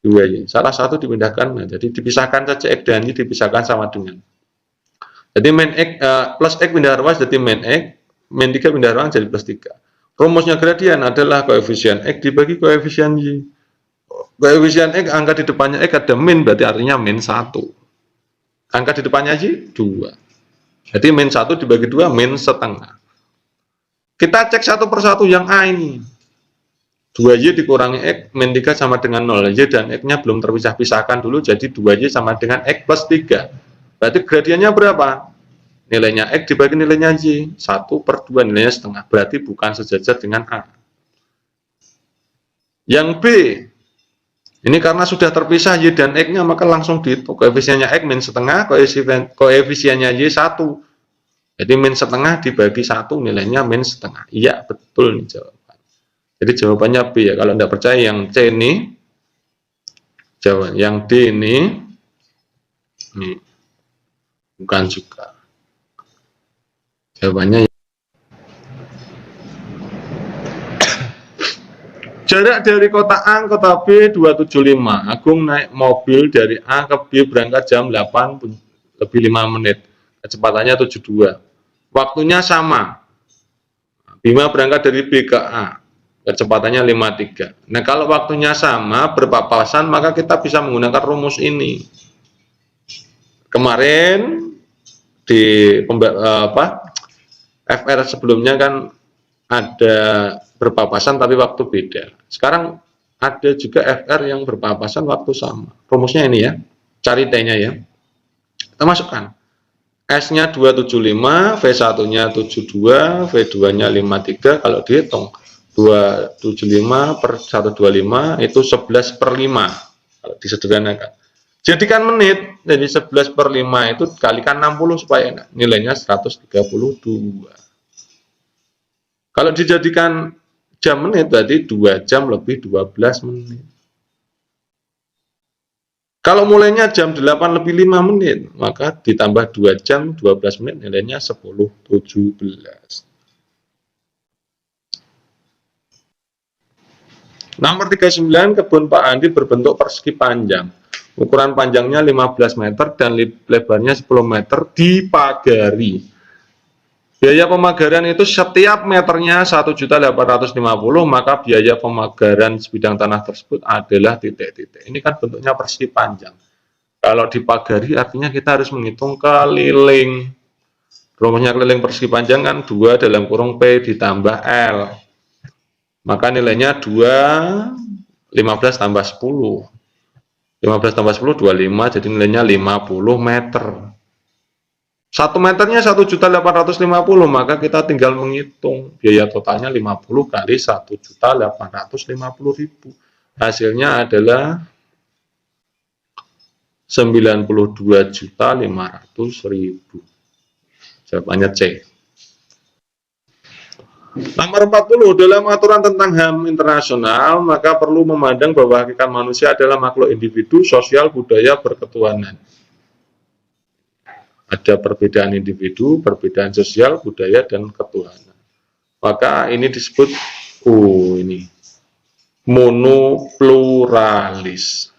2Y. Salah satu dipindahkan. Nah, jadi dipisahkan saja X dan Y, dipisahkan sama dengan. Jadi min X plus X pindah ruas jadi min X, min 3 pindah ruang jadi plus 3. Rumusnya gradien adalah koefisien X dibagi koefisien Y. Koefisien X, angka di depannya X ada min, berarti artinya min 1. Angka di depannya Y, 2. Jadi min 1 dibagi 2, min setengah. Kita cek satu persatu yang A ini. 2Y dikurangi X, min 3 sama dengan 0. Y dan X-nya belum terpisah-pisahkan dulu, jadi 2Y sama dengan X plus 3. Berarti gradiennya berapa? Nilainya X dibagi nilainya Y. 1/2, nilainya setengah. Berarti bukan sejajar dengan A. Yang B. Ini karena sudah terpisah Y dan X-nya, maka langsung dihitung. Koefisiennya X min setengah, koefisiennya Y 1. Jadi min setengah dibagi 1, nilainya min setengah. Iya, betul nih jawaban. Jadi jawabannya B ya. Kalau tidak percaya yang C ini, jawaban. Yang D ini bukan juga. Jawabannya jarak dari kota A ke kota B 275. Agung naik mobil dari A ke B berangkat jam 8 lebih 5 menit. Kecepatannya 72. Waktunya sama. Bima berangkat dari B ke A. Kecepatannya 53. Nah, kalau waktunya sama, berpapasan, maka kita bisa menggunakan rumus ini. Kemarin di FR sebelumnya kan ada berpapasan tapi waktu beda. Sekarang ada juga FR yang berpapasan waktu sama. Rumusnya ini ya, cari T-nya ya. Kita masukkan. S-nya 275, V1-nya 72, V2-nya 53. Kalau dihitung 275 per 125 itu 11 per 5. Kalau disederhanakan. Jadikan menit, jadi 11 per 5 itu kalikan 60 supaya nilainya 132. Kalau dijadikan jam menit berarti 2 jam lebih 12 menit. Kalau mulainya jam 8 lebih 5 menit, maka ditambah 2 jam 12 menit nilainya 10:17. Nomor 39, kebun Pak Andi berbentuk persegi panjang. Ukuran panjangnya 15 meter dan lebarnya 10 meter dipagari. Biaya pemagaran itu setiap meternya 1.850.000, maka biaya pemagaran sebidang tanah tersebut adalah titik-titik. Ini kan bentuknya persegi panjang. Kalau dipagari artinya kita harus menghitung keliling. Rumusnya keliling persegi panjang kan 2 dalam kurung P ditambah L. Maka nilainya 2, 15 tambah 10. 15 tambah 10, 25, jadi nilainya 50 meter. 1 meternya 1.850.000, maka kita tinggal menghitung biaya totalnya 50 kali 1.850.000. Hasilnya adalah 92.500.000. Jawabannya C. Nomor 40, dalam aturan tentang HAM internasional, maka perlu memandang bahwa hakikat manusia adalah makhluk individu, sosial, budaya, berketuhanan. Ada perbedaan individu, perbedaan sosial, budaya, dan ketuhanan. Maka ini disebut ini monopluralis.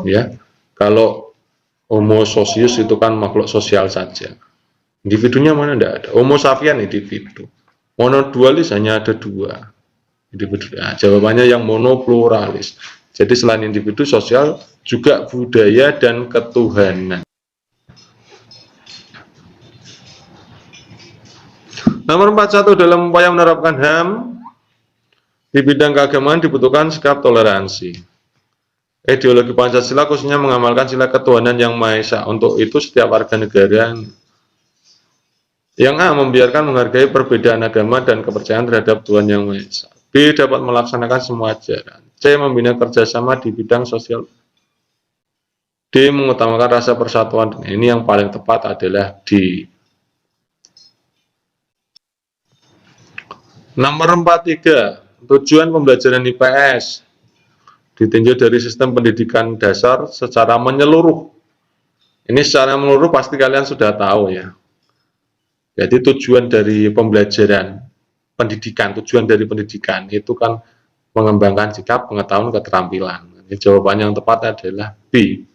Ya, kalau Homo socius itu kan makhluk sosial saja. Individunya mana? Tidak ada. Homo sapien individu. Monodualis hanya ada 2 individu. Nah, jawabannya yang monopluralis. Jadi selain individu, sosial, juga budaya dan ketuhanan. Nomor 41, dalam upaya menerapkan HAM di bidang keagamaan dibutuhkan sikap toleransi. Ideologi Pancasila khususnya mengamalkan sila ketuhanan yang Maha Esa. Untuk itu setiap warga negara yang A membiarkan menghargai perbedaan agama dan kepercayaan terhadap Tuhan yang Maha Esa. B dapat melaksanakan semua ajaran. C membina kerjasama di bidang sosial. D mengutamakan rasa persatuan. Ini yang paling tepat adalah D. Nomor 43, tujuan pembelajaran IPS ditinjau dari sistem pendidikan dasar secara menyeluruh. Ini secara menyeluruh pasti kalian sudah tahu ya. Jadi tujuan dari pembelajaran pendidikan, tujuan dari pendidikan itu kan mengembangkan sikap, pengetahuan, keterampilan. Jawaban yang tepat adalah B.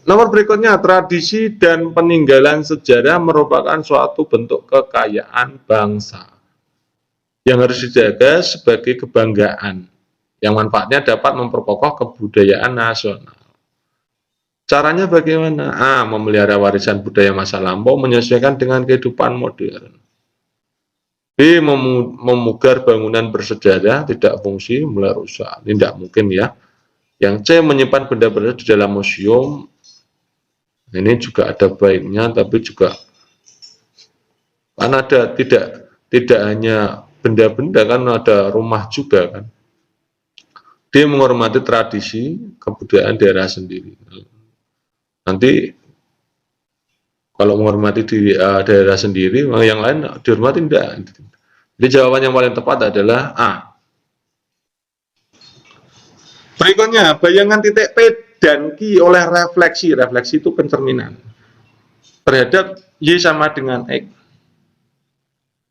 Nomor berikutnya, tradisi dan peninggalan sejarah merupakan suatu bentuk kekayaan bangsa yang harus dijaga sebagai kebanggaan, yang manfaatnya dapat memperkokoh kebudayaan nasional. Caranya bagaimana? A. Memelihara warisan budaya masa lampau menyesuaikan dengan kehidupan modern. B. Memugar bangunan bersejarah tidak fungsi mulai rusak. Ini tidak mungkin ya. Yang C. Menyimpan benda-benda di dalam museum. Ini juga ada baiknya, tapi juga kan ada tidak hanya benda-benda, kan ada rumah juga kan. D. Menghormati tradisi kebudayaan daerah sendiri. Nanti kalau menghormati di daerah sendiri, yang lain dihormati tidak. Jadi jawaban yang paling tepat adalah A. Berikutnya, bayangan titik P dan Q oleh refleksi. Refleksi itu pencerminan terhadap Y sama dengan X.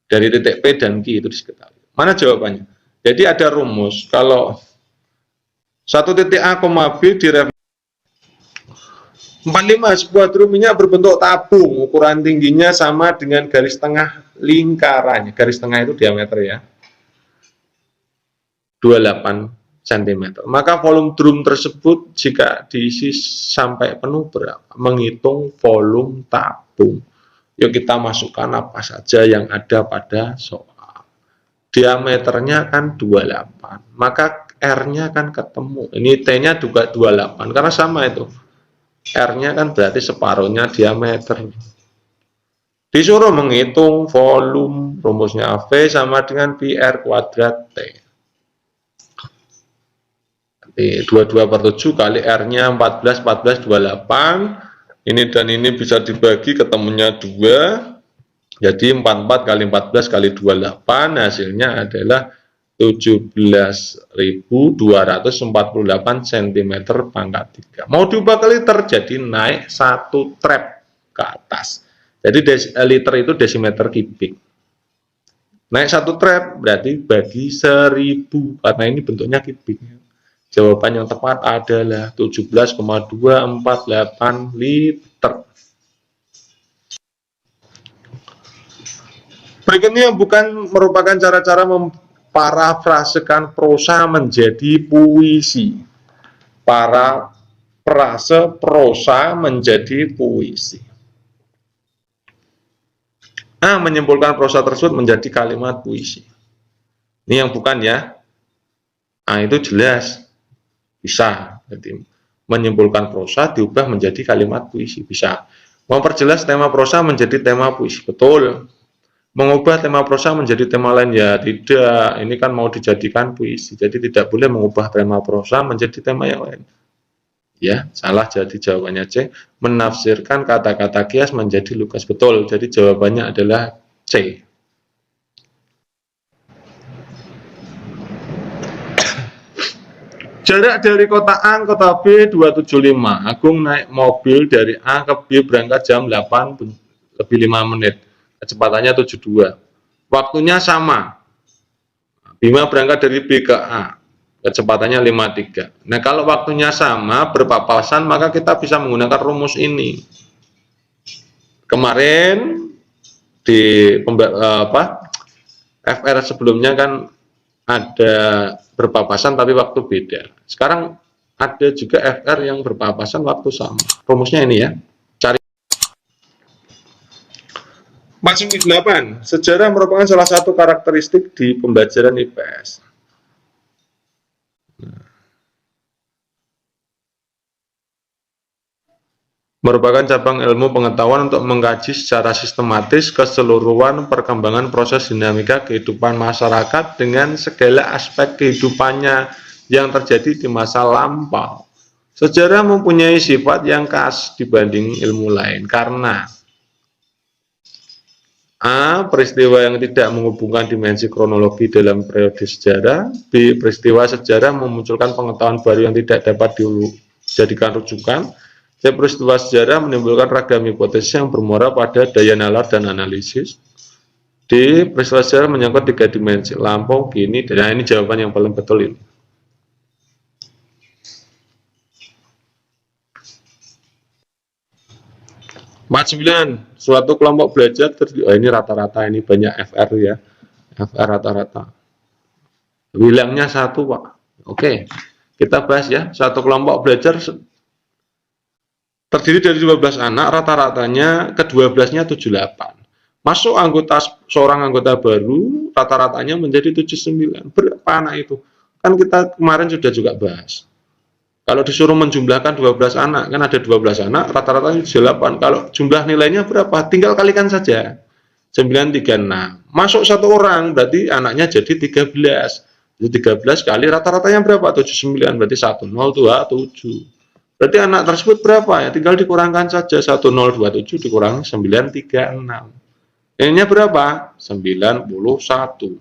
Dari titik P dan Q itu diketahui. Mana jawabannya? Jadi ada rumus, kalau satu titik A, B direfleksi 45, sebuah drum minyak berbentuk tabung, ukuran tingginya sama dengan garis tengah lingkarannya. Garis tengah itu diameter ya, 28 cm. Maka volume drum tersebut jika diisi sampai penuh berapa? Menghitung volume tabung. Yuk kita masukkan apa saja yang ada pada soal. Diameternya kan 28, maka R-nya kan ketemu. Ini T-nya juga 28, karena sama itu. R-nya kan berarti separuhnya diameter. Disuruh menghitung volume, rumusnya V sama dengan PR kuadrat T. Nanti 22 per 7 kali R-nya 14, 14, 28. Ini dan ini bisa dibagi, ketemunya 2. Jadi 44 kali 14 kali 28, hasilnya adalah 17.248 cm pangkat 3. Mau diubah ke liter, jadi naik 1 trap ke atas. Jadi liter itu desimeter kubik. Naik 1 trap berarti bagi 1000, karena ini bentuknya kubik. Jawaban yang tepat adalah 17,248 liter. Berikutnya bukan merupakan cara-cara parafrasekan prosa menjadi puisi. Parafrase prosa menjadi puisi. A. Menyimpulkan prosa tersebut menjadi kalimat puisi. Ini yang bukan ya. A itu jelas. Bisa. Jadi, menyimpulkan prosa diubah menjadi kalimat puisi. Bisa. Memperjelas tema prosa menjadi tema puisi. Betul. Mengubah tema prosa menjadi tema lain ya tidak, ini kan mau dijadikan puisi, jadi tidak boleh mengubah tema prosa menjadi tema yang lain. Ya, salah, jadi jawabannya C. Menafsirkan kata-kata kias menjadi lugas. Betul, jadi jawabannya adalah C. Jarak dari kota A ke kota B 275. Agung naik mobil dari A ke B berangkat jam 8 lebih 5 menit. Kecepatannya 72. Waktunya sama. Bima berangkat dari B ke A. Kecepatannya 53. Nah, kalau waktunya sama, berpapasan, maka kita bisa menggunakan rumus ini. Kemarin di FR sebelumnya kan ada berpapasan tapi waktu beda. Sekarang ada juga FR yang berpapasan waktu sama. Rumusnya ini ya. Macam 8, sejarah merupakan salah satu karakteristik di pembelajaran IPS. Merupakan cabang ilmu pengetahuan untuk mengkaji secara sistematis keseluruhan perkembangan proses dinamika kehidupan masyarakat dengan segala aspek kehidupannya yang terjadi di masa lampau. Sejarah mempunyai sifat yang khas dibanding ilmu lain karena A. Peristiwa yang tidak menghubungkan dimensi kronologi dalam periode sejarah. B. Peristiwa sejarah memunculkan pengetahuan baru yang tidak dapat dijadikan rujukan. C. Peristiwa sejarah menimbulkan ragam hipotesis yang bermuara pada daya nalar dan analisis. D. Peristiwa sejarah menyangkut 3 dimensi, lampau, kini, dan ini jawaban yang paling betul ini. Mat 9, suatu kelompok belajar ini rata-rata, ini banyak FR ya, FR rata-rata. Bilangnya 1 Pak. Oke, kita bahas ya. Suatu kelompok belajar terdiri dari 12 anak, rata-ratanya ke-12-nya 78. Masuk seorang anggota baru, rata-ratanya menjadi 79. Berapa anak itu? Kan kita kemarin sudah juga bahas. Kalau disuruh menjumlahkan 12 anak, kan ada 12 anak, rata-ratanya 78. Kalau jumlah nilainya berapa? Tinggal kalikan saja. 936. Masuk 1 orang, berarti anaknya jadi 13. Jadi 13 kali rata-ratanya berapa? 79, berarti 1027. Berarti anak tersebut berapa ya? Tinggal dikurangkan saja. 1027 dikurangi 936. Ini berapa? 91.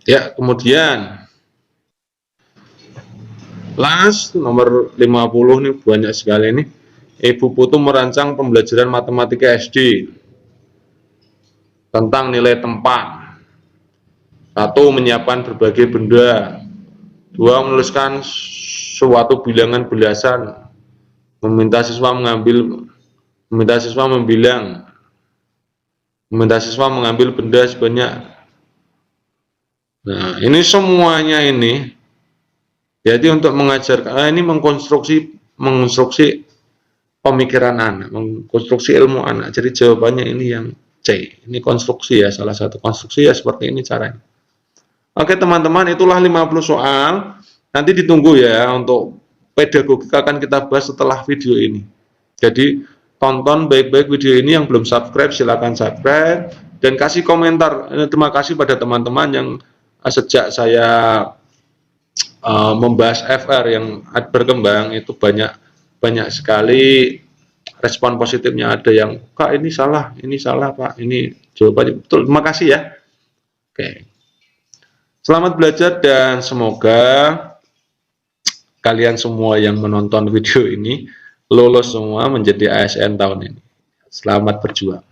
Ya, kemudian last nomor 50 nih, banyak sekali nih. Ibu Putu merancang pembelajaran matematika SD tentang nilai tempat. Satu, menyiapkan berbagai benda. Dua, menuliskan suatu bilangan belasan. Meminta siswa membilang. Meminta siswa mengambil benda sebanyak. Nah, ini semuanya ini jadi untuk mengajarkan ini mengkonstruksi pemikiran anak, mengkonstruksi ilmu anak. Jadi jawabannya ini yang C. Ini konstruksi ya, salah satu konstruksi ya seperti ini caranya. Oke teman-teman, itulah 50 soal. Nanti ditunggu ya untuk pedagogik akan kita bahas setelah video ini. Jadi tonton baik-baik video ini, yang belum subscribe silakan subscribe dan kasih komentar. Terima kasih pada teman-teman yang sejak saya membahas FR yang berkembang itu banyak sekali respon positifnya. Ada yang, Kak ini salah Pak, ini jawabannya betul. Terima kasih ya. Oke. Selamat belajar dan semoga kalian semua yang menonton video ini lulus semua menjadi ASN tahun ini. Selamat berjuang.